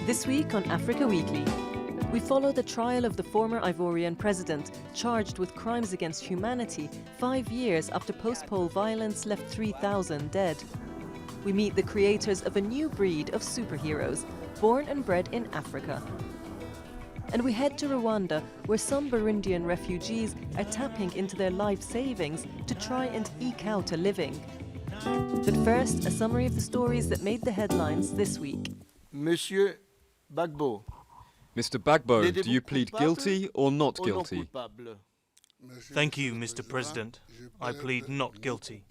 This week on Africa Weekly, we follow the trial of the former Ivorian president charged with crimes against humanity 5 years after post-poll violence left 3,000 dead. We meet the creators of a new breed of superheroes, born and bred in Africa. And we head to Rwanda, where some Burundian refugees are tapping into their life savings to try and eke out a living. But first, a summary of the stories that made the headlines this week. Monsieur Bagbo. Mr. Bagbo, do you plead guilty or not guilty? Thank you, Mr. President. I plead not guilty.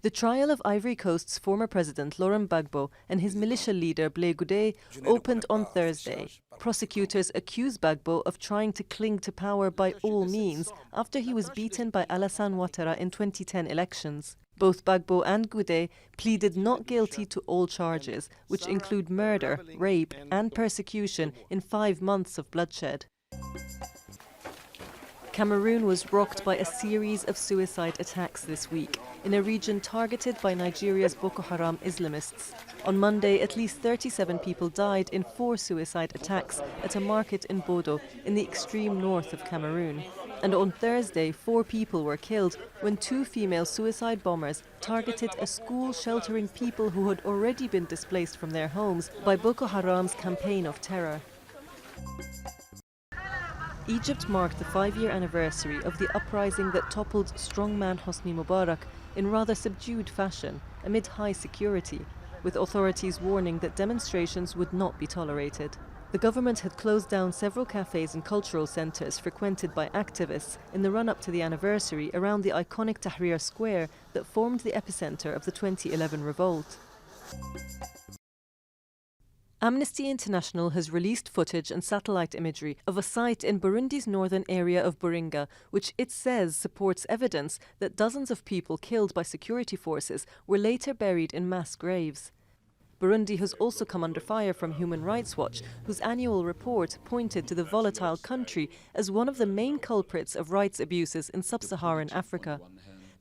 The trial of Ivory Coast's former president Laurent Gbagbo and his militia leader Blé Goudé opened on Thursday. Prosecutors accuse Gbagbo of trying to cling to power by all means after he was beaten by Alassane Ouattara in 2010 elections. Both Gbagbo and Goudé pleaded not guilty to all charges, which include murder, rape and persecution in 5 months of bloodshed. Cameroon was rocked by a series of suicide attacks this week in a region targeted by Nigeria's Boko Haram Islamists. On Monday, at least 37 people died in 4 suicide attacks at a market in Bodo, in the extreme north of Cameroon. And on Thursday, 4 people were killed when 2 female suicide bombers targeted a school sheltering people who had already been displaced from their homes by Boko Haram's campaign of terror. Egypt marked the 5-year anniversary of the uprising that toppled strongman Hosni Mubarak in rather subdued fashion amid high security, with authorities warning that demonstrations would not be tolerated. The government had closed down several cafes and cultural centres frequented by activists in the run-up to the anniversary around the iconic Tahrir Square that formed the epicentre of the 2011 revolt. Amnesty International has released footage and satellite imagery of a site in Burundi's northern area of Buringa, which it says supports evidence that dozens of people killed by security forces were later buried in mass graves. Burundi has also come under fire from Human Rights Watch, whose annual report pointed to the volatile country as one of the main culprits of rights abuses in sub-Saharan Africa.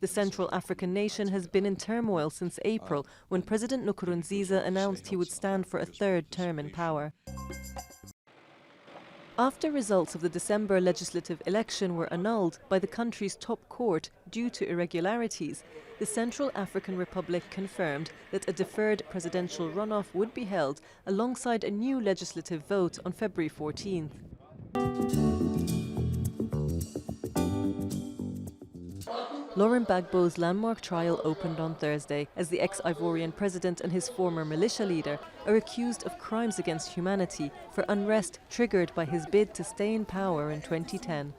The Central African nation has been in turmoil since April, when President Nkurunziza announced he would stand for a 3rd term in power. After results of the December legislative election were annulled by the country's top court due to irregularities, the Central African Republic confirmed that a deferred presidential runoff would be held alongside a new legislative vote on February 14th. Laurent Gbagbo's landmark trial opened on Thursday as the ex-Ivorian president and his former militia leader are accused of crimes against humanity for unrest triggered by his bid to stay in power in 2010.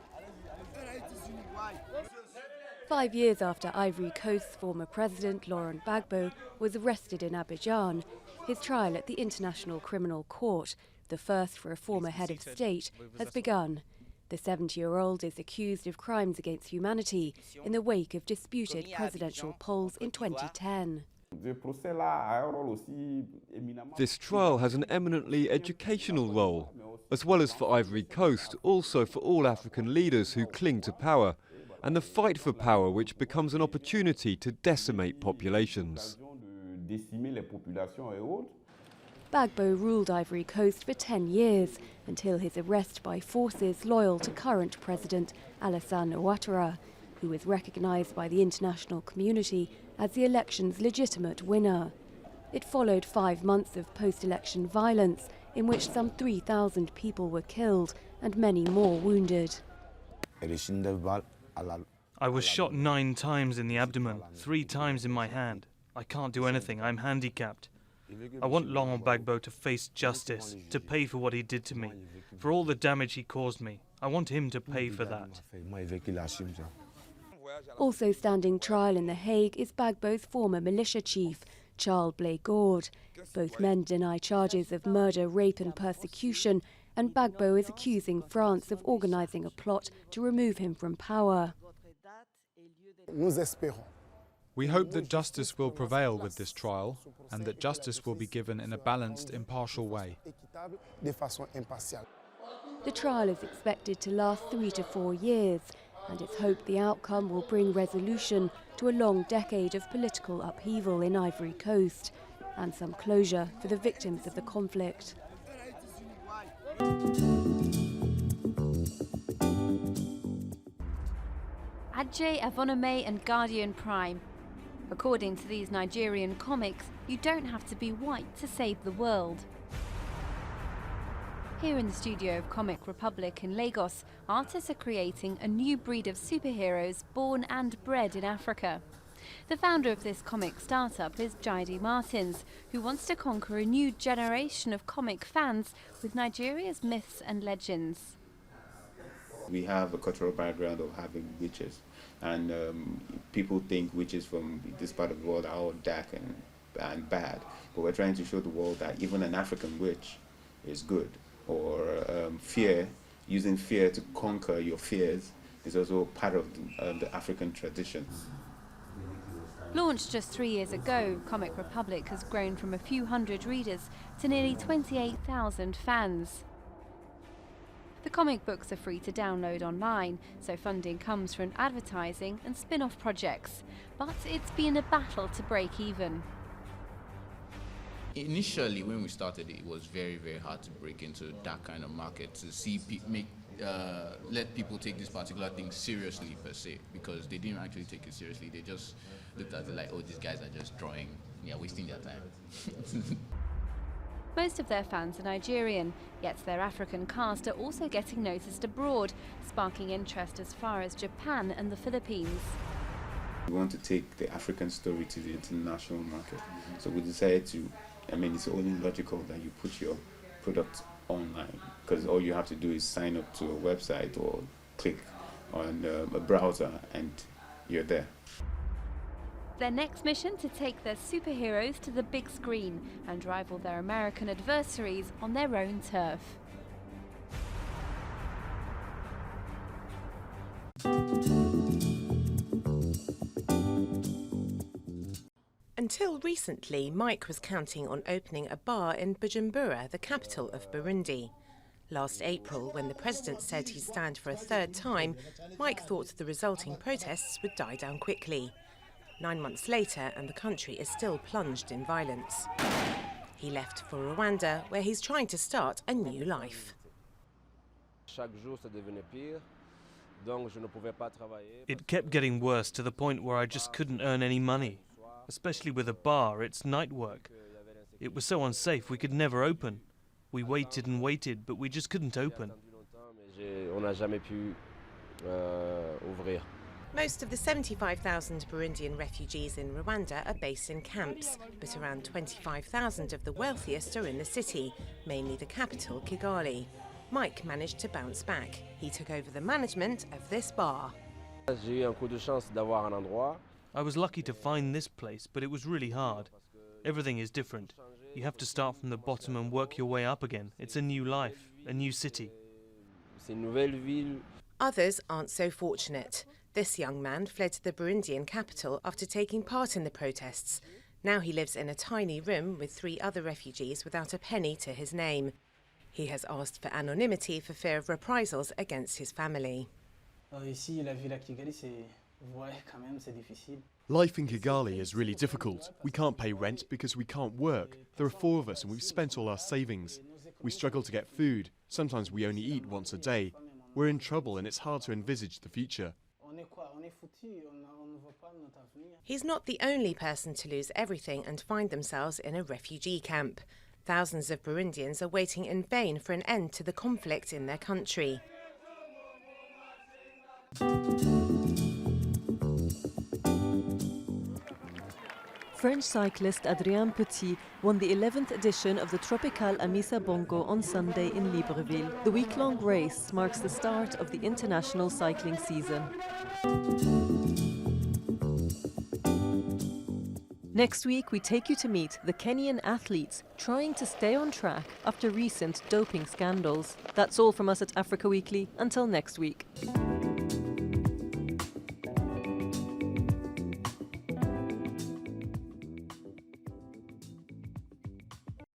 5 years after Ivory Coast's former president Laurent Gbagbo was arrested in Abidjan, his trial at the International Criminal Court, the first for a former head of state, has begun. The 70-year-old is accused of crimes against humanity in the wake of disputed presidential polls in 2010. This trial has an eminently educational role, as well as for Ivory Coast, also for all African leaders who cling to power, and the fight for power which becomes an opportunity to decimate populations. Gbagbo ruled Ivory Coast for 10 years, until his arrest by forces loyal to current President Alassane Ouattara, who is recognised by the international community as the election's legitimate winner. It followed 5 months of post-election violence, in which some 3,000 people were killed and many more wounded. I was shot 9 times in the abdomen, 3 times in my hand. I can't do anything, I'm handicapped. I want Laurent Gbagbo to face justice, to pay for what he did to me, for all the damage he caused me. I want him to pay for that. Also standing trial in The Hague is Gbagbo's former militia chief, Charles Blé Goudé. Both men deny charges of murder, rape and persecution, and Gbagbo is accusing France of organising a plot to remove him from power. We hope that justice will prevail with this trial and that justice will be given in a balanced, impartial way. The trial is expected to last 3 to 4 years, and it's hoped the outcome will bring resolution to a long decade of political upheaval in Ivory Coast and some closure for the victims of the conflict. Adje, Avonome and Guardian Prime. According to these Nigerian comics, you don't have to be white to save the world. Here in the studio of Comic Republic in Lagos, artists are creating a new breed of superheroes born and bred in Africa. The founder of this comic startup is Jaidi Martins, who wants to conquer a new generation of comic fans with Nigeria's myths and legends. We have a cultural background of having witches, and people think witches from this part of the world are all dark and bad, but we're trying to show the world that even an African witch is good, or using fear to conquer your fears is also part of the African tradition. Launched just 3 years ago, Comic Republic has grown from a few hundred readers to nearly 28,000 fans. The comic books are free to download online, so funding comes from advertising and spin-off projects. But it's been a battle to break even. Initially, when we started, it was very, very hard to break into that kind of market, to see let people take this particular thing seriously per se, because they didn't actually take it seriously. They just looked at it like, oh, these guys are just drawing, wasting their time. Most of their fans are Nigerian, yet their African cast are also getting noticed abroad, sparking interest as far as Japan and the Philippines. We want to take the African story to the international market. So we decided to, it's only logical that you put your product online, because all you have to do is sign up to a website or click on a browser and you're there. Their next mission to take their superheroes to the big screen and rival their American adversaries on their own turf. Until recently, Mike was counting on opening a bar in Bujumbura, the capital of Burundi. Last April, when the president said he'd stand for a third time, Mike thought the resulting protests would die down quickly. 9 months later, and the country is still plunged in violence. He left for Rwanda, where he's trying to start a new life. It kept getting worse to the point where I just couldn't earn any money. Especially with a bar, it's night work. It was so unsafe we could never open. We waited and waited, but we just couldn't open. Most of the 75,000 Burundian refugees in Rwanda are based in camps, but around 25,000 of the wealthiest are in the city, mainly the capital, Kigali. Mike managed to bounce back. He took over the management of this bar. I was lucky to find this place, but it was really hard. Everything is different. You have to start from the bottom and work your way up again. It's a new life, a new city. Others aren't so fortunate. This young man fled to the Burundian capital after taking part in the protests. Now he lives in a tiny room with 3 other refugees without a penny to his name. He has asked for anonymity for fear of reprisals against his family. Life in Kigali is really difficult. We can't pay rent because we can't work. There are 4 of us and we've spent all our savings. We struggle to get food. Sometimes we only eat once a day. We're in trouble and it's hard to envisage the future. He's not the only person to lose everything and find themselves in a refugee camp. Thousands of Burundians are waiting in vain for an end to the conflict in their country. French cyclist Adrien Petit won the 11th edition of the Tropical Amisa Bongo on Sunday in Libreville. The week-long race marks the start of the international cycling season. Next week, we take you to meet the Kenyan athletes trying to stay on track after recent doping scandals. That's all from us at Africa Weekly. Until next week.